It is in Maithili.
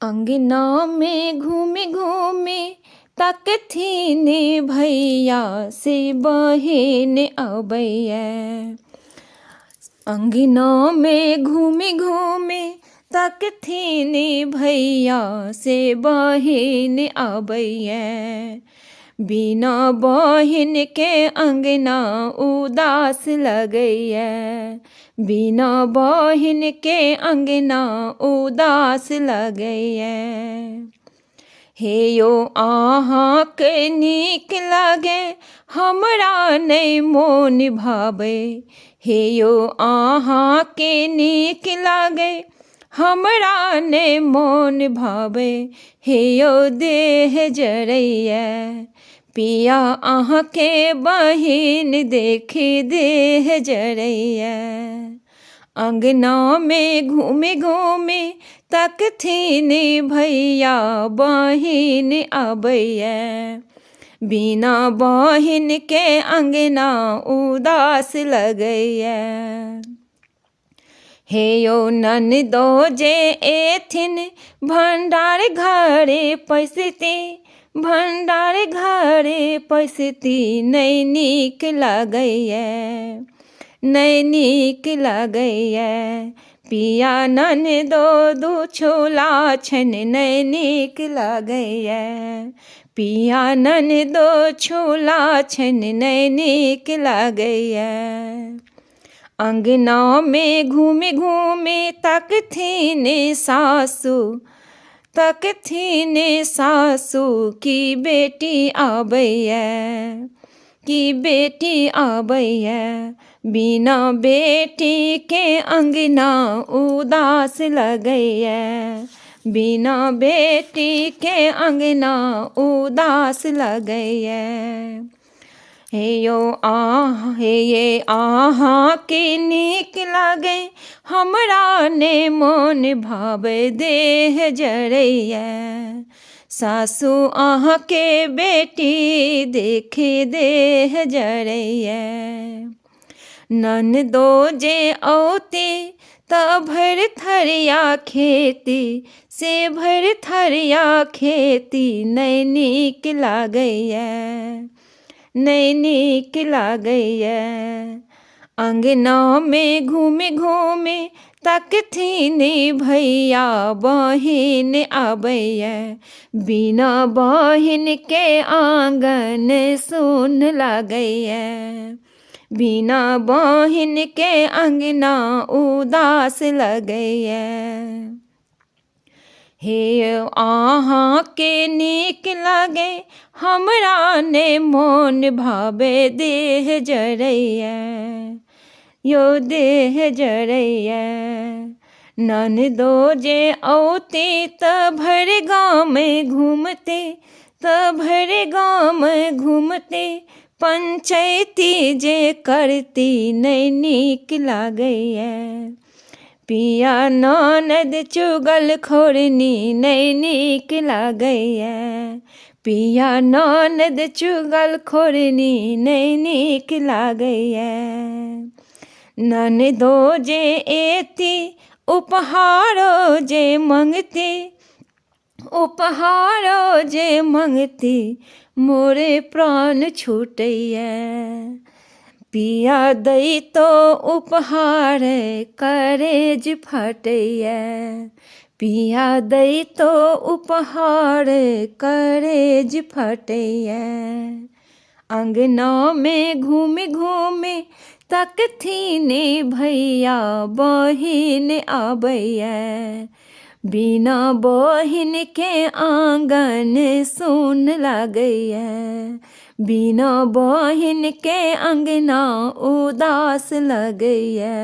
अंगना में घूमे घूमे तकथीन भैया से बहिन अबैया। अंगना में घूमे घूमे तकथीन भैया से बहिन अबैया। बिना बहिन के अंगना उदास लगैया। बिना बहिन के अंगना उदास लगैया। हे यो अहाँ के नीक लागे हमरा नहीं मोन भावे। हे यो अहाँ के नीक लागे हमरा नहीं मोन भावे। हे यो देह जरैया पिया अहाँ के बहिन देखी देह जरैया। अंगना में घूमे घूमे तकथीन भैया बहिन अबैया। बिना बहिन के अंगना उदास लगैया। हे यो ननदो जे एथिन भंडार घरे पैसती। भंडार घरे पैसती नहीं नीक लगैया। नहीं नीक लगैया पिया ननदो दू छोला छन नहीं नीक लगैया। पिया ननदो छोला छन नहीं नीक लगैया। अंगना में घूमे घूमे तकथीन सासू। तकथीन सासू की बेटी आबैया। की बेटी आबैया। बिना बेटी के अंगना उदास लगैया। बिना बेटी के अंगना उदास लगैया। हे ये अहाँ के नीक लागे हमरा ने मोन भावे देह जरैया। सासू अहाँ के बेटी देखे देह जरैया। ननदो जे औते त भर थरिया खेती से भर थरिया खेती नहीं नीक लागैया। नहीं नीक लागैया। अंगना में घूमे घूमे तकथीन भैया बहिन अबैया। बिना बहिन के आंगन सुन लगैया। बिना बहिन के अंगना उदास लगैया। हे अहाँ के नीक लागे हमरा ने मोन भावे देह जरैया। यो देह जरैया। ननदो जे औते त भर गाँव में घूमते। त भर गाँव में घूमते पंचायती जे करती नहीं नीक लागैया। पिया ननद चुगल खोरनी नहीं नीक लागैया। पिया ननद चुगल खोरनी नहीं नीक लागैया। ननदो जे एती उपहारो जे मंगती। उपहारो जे मंगती मोरे प्राण छूटैया। पिया दई तो उपहार करेज फटैया। पिया दई तो उपहार करेज फटैया। अंगना में घूमे घूमे तकथीन भैया बहिन अबैया। बिना बहिन के आंगन सुन लगैया। बिना बहिन के अंगना उदास लगैया।